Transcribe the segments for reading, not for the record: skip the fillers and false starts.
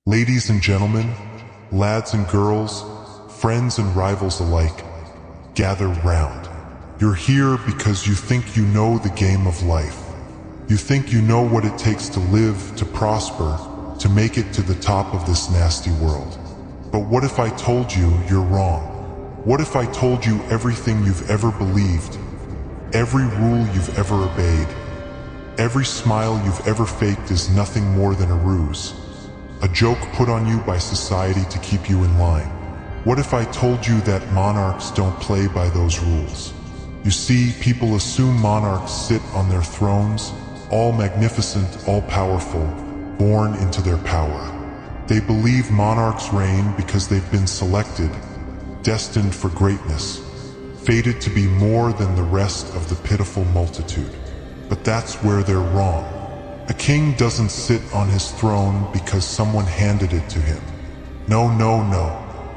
Ladies and gentlemen, lads and girls, friends and rivals alike, gather round. You're here because you think you know the game of life. You think you know what it takes to live, to prosper, to make it to the top of this nasty world. But what if I told you you're wrong? What if I told you everything you've ever believed, every rule you've ever obeyed, every smile you've ever faked is nothing more than a ruse? A joke put on you by society to keep you in line. What if I told you that monarchs don't play by those rules? You see, people assume monarchs sit on their thrones, all magnificent, all powerful, born into their power. They believe monarchs reign because they've been selected, destined for greatness, fated to be more than the rest of the pitiful multitude. But that's where they're wrong. A king doesn't sit on his throne because someone handed it to him. No.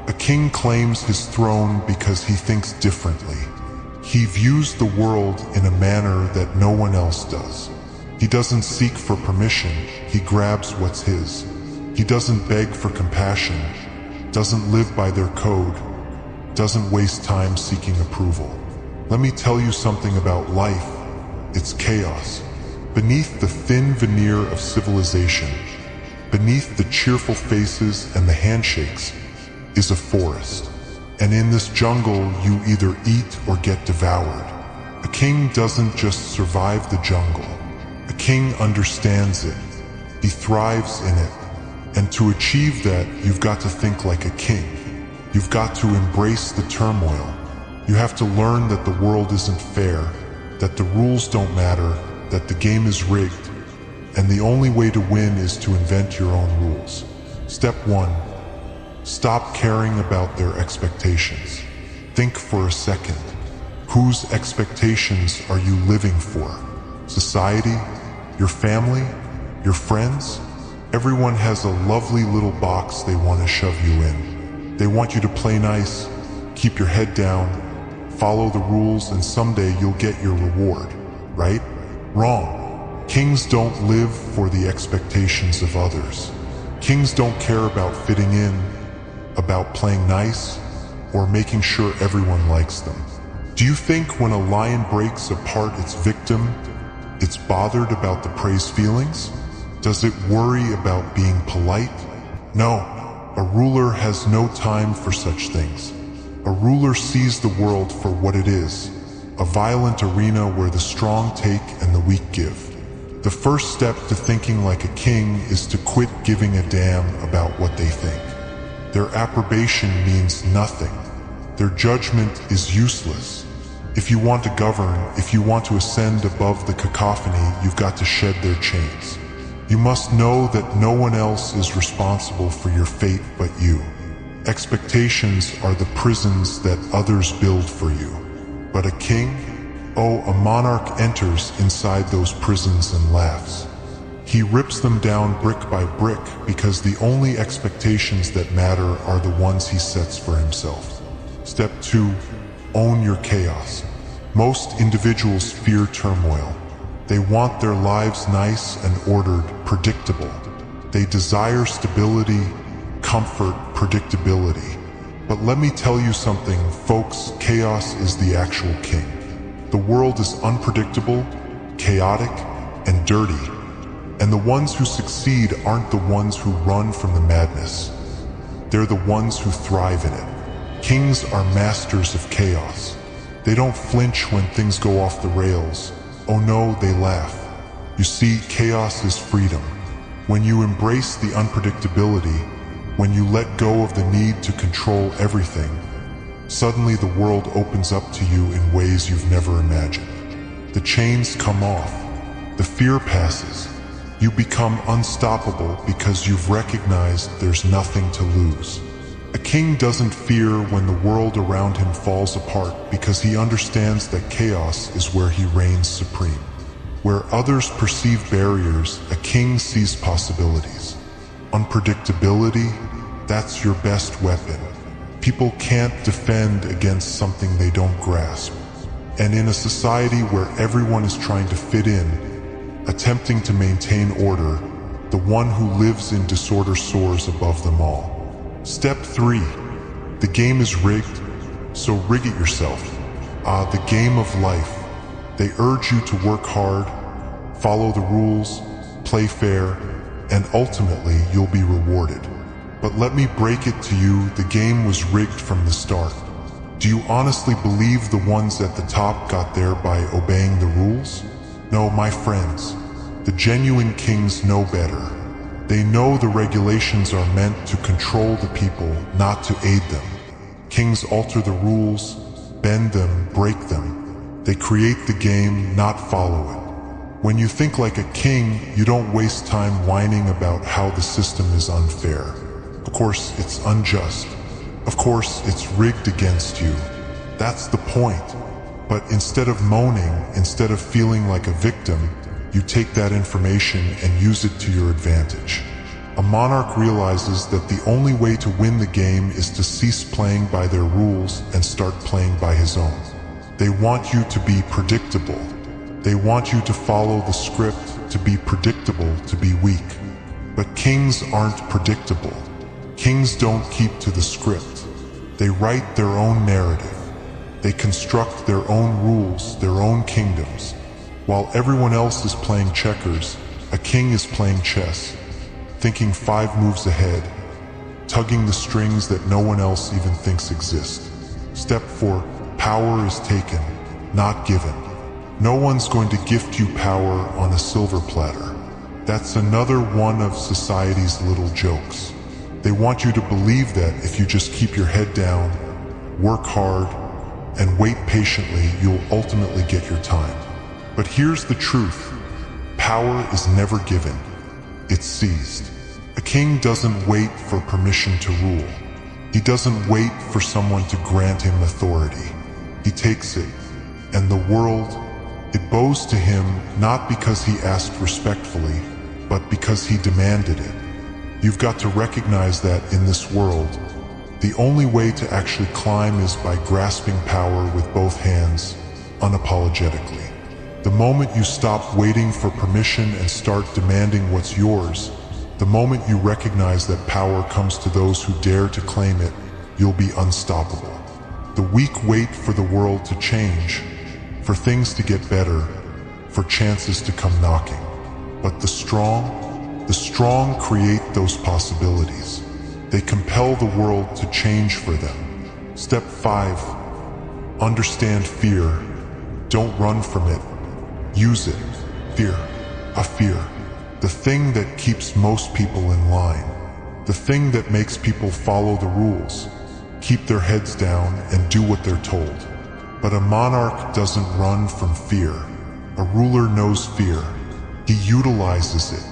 A king claims his throne because he thinks differently. He views the world in a manner that no one else does. He doesn't seek for permission, he grabs what's his. He doesn't beg for compassion, doesn't live by their code, doesn't waste time seeking approval. Let me tell you something about life. It's chaos. Beneath the thin veneer of civilization, beneath the cheerful faces and the handshakes, is a forest. And in this jungle, you either eat or get devoured. A king doesn't just survive the jungle. A king understands it. He thrives in it. And to achieve that, you've got to think like a king. You've got to embrace the turmoil. You have to learn that the world isn't fair, that the rules don't matter, that the game is rigged, and the only way to win is to invent your own rules. Step 1. Stop caring about their expectations. Think for a second. Whose expectations are you living for? Society? Your family? Your friends? Everyone has a lovely little box they want to shove you in. They want you to play nice, keep your head down, follow the rules, and someday you'll get your reward, right? Wrong. Kings don't live for the expectations of others. Kings don't care about fitting in, about playing nice, or making sure everyone likes them. Do you think when a lion breaks apart its victim, it's bothered about the prey's feelings? Does it worry about being polite? No. A ruler has no time for such things. A ruler sees the world for what it is. A violent arena where the strong take and the weak give. The first step to thinking like a king is to quit giving a damn about what they think. Their approbation means nothing. Their judgment is useless. If you want to govern, if you want to ascend above the cacophony, you've got to shed their chains. You must know that no one else is responsible for your fate but you. Expectations are the prisons that others build for you. But a king? Oh, a monarch enters inside those prisons and laughs. He rips them down brick by brick because the only expectations that matter are the ones he sets for himself. Step 2. Own your chaos. Most individuals fear turmoil. They want their lives nice and ordered, predictable. They desire stability, comfort, predictability. But let me tell you something, folks, chaos is the actual king. The world is unpredictable, chaotic, and dirty. And the ones who succeed aren't the ones who run from the madness. They're the ones who thrive in it. Kings are masters of chaos. They don't flinch when things go off the rails. Oh no, they laugh. You see, chaos is freedom. When you embrace the unpredictability, when you let go of the need to control everything, suddenly the world opens up to you in ways you've never imagined. The chains come off. The fear passes. You become unstoppable because you've recognized there's nothing to lose. A king doesn't fear when the world around him falls apart because he understands that chaos is where he reigns supreme. Where others perceive barriers, a king sees possibilities. Unpredictability, that's your best weapon. People can't defend against something they don't grasp. And in a society where everyone is trying to fit in, attempting to maintain order, the one who lives in disorder soars above them all. Step 3. The game is rigged, so rig it yourself. The game of life. They urge you to work hard, follow the rules, play fair, and ultimately you'll be rewarded. But let me break it to you, the game was rigged from the start. Do you honestly believe the ones at the top got there by obeying the rules? No, my friends. The genuine kings know better. They know the regulations are meant to control the people, not to aid them. Kings alter the rules, bend them, break them. They create the game, not follow it. When you think like a king, you don't waste time whining about how the system is unfair. Of course, it's unjust. Of course, it's rigged against you. That's the point. But instead of moaning, instead of feeling like a victim, you take that information and use it to your advantage. A monarch realizes that the only way to win the game is to cease playing by their rules and start playing by his own. They want you to be predictable. They want you to follow the script, to be predictable, to be weak. But kings aren't predictable. Kings don't keep to the script. They write their own narrative. They construct their own rules, their own kingdoms. While everyone else is playing checkers, a king is playing chess, thinking 5 moves ahead, tugging the strings that no one else even thinks exist. Step 4. Power is taken, not given. No one's going to gift you power on a silver platter. That's another one of society's little jokes. They want you to believe that if you just keep your head down, work hard, and wait patiently, you'll ultimately get your time. But here's the truth. Power is never given. It's seized. A king doesn't wait for permission to rule. He doesn't wait for someone to grant him authority. He takes it, and the world, it bows to him not because he asked respectfully, but because he demanded it. You've got to recognize that in this world, the only way to actually climb is by grasping power with both hands, unapologetically. The moment you stop waiting for permission and start demanding what's yours, the moment you recognize that power comes to those who dare to claim it, you'll be unstoppable. The weak wait for the world to change, for things to get better, for chances to come knocking. But the strong create those possibilities. They compel the world to change for them. Step 5. Understand fear. Don't run from it. Use it. Fear. A fear. The thing that keeps most people in line. The thing that makes people follow the rules, keep their heads down and do what they're told. But a monarch doesn't run from fear. A ruler knows fear. He utilizes it.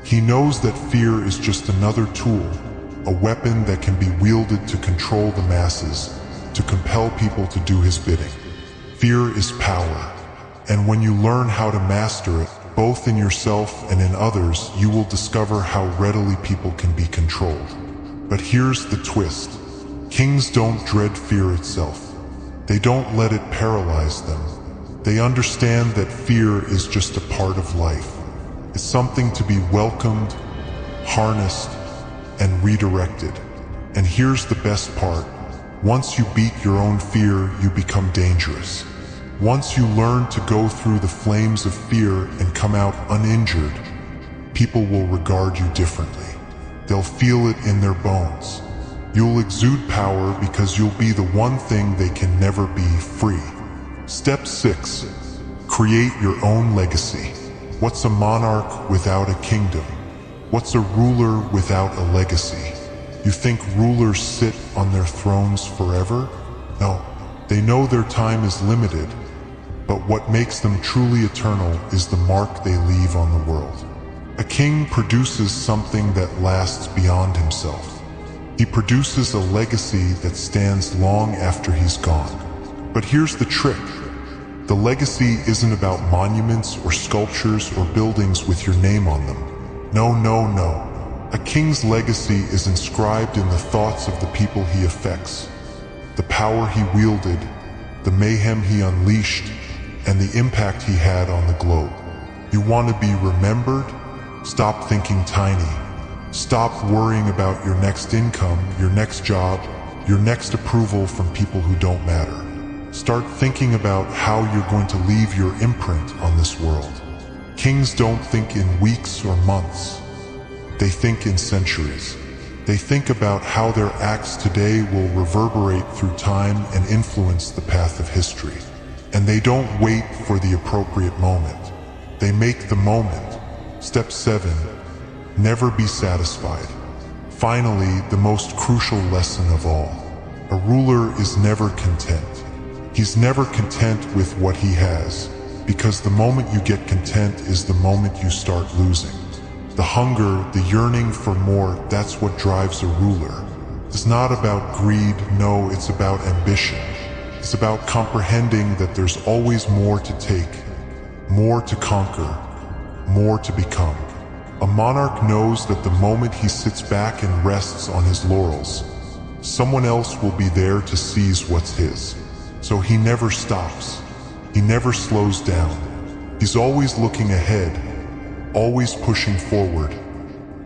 He knows that fear is just another tool, a weapon that can be wielded to control the masses, to compel people to do his bidding. Fear is power, and when you learn how to master it, both in yourself and in others, you will discover how readily people can be controlled. But here's the twist. Kings don't dread fear itself. They don't let it paralyze them. They understand that fear is just a part of life. It's something to be welcomed, harnessed, and redirected. And here's the best part. Once you beat your own fear, you become dangerous. Once you learn to go through the flames of fear and come out uninjured, people will regard you differently. They'll feel it in their bones. You'll exude power because you'll be the one thing they can never be: free. Step 6. Create your own legacy. What's a monarch without a kingdom? What's a ruler without a legacy? You think rulers sit on their thrones forever? No, they know their time is limited, but what makes them truly eternal is the mark they leave on the world. A king produces something that lasts beyond himself. He produces a legacy that stands long after he's gone. But here's the trick. The legacy isn't about monuments or sculptures or buildings with your name on them. No, no, no. A king's legacy is inscribed in the thoughts of the people he affects, the power he wielded, the mayhem he unleashed, and the impact he had on the globe. You want to be remembered? Stop thinking tiny. Stop worrying about your next income, your next job, your next approval from people who don't matter. Start thinking about how you're going to leave your imprint on this world. Kings don't think in weeks or months. They think in centuries. They think about how their acts today will reverberate through time and influence the path of history. And they don't wait for the appropriate moment. They make the moment. Step 7. Never be satisfied. Finally, the most crucial lesson of all. A ruler is never content. He's never content with what he has, because the moment you get content is the moment you start losing. The hunger, the yearning for more, that's what drives a ruler. It's not about greed, no, it's about ambition. It's about comprehending that there's always more to take, more to conquer, more to become. A monarch knows that the moment he sits back and rests on his laurels, someone else will be there to seize what's his. So he never stops. He never slows down. He's always looking ahead, always pushing forward,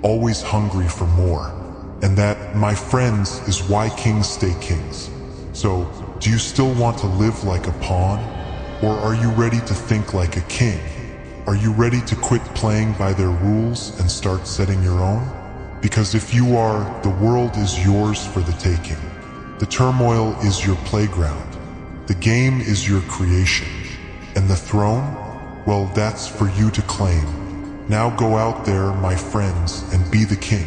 always hungry for more. And that, my friends, is why kings stay kings. So, do you still want to live like a pawn? Or are you ready to think like a king? Are you ready to quit playing by their rules and start setting your own? Because if you are, the world is yours for the taking. The turmoil is your playground. The game is your creation. And the throne? Well, that's for you to claim. Now go out there, my friends, and be the king.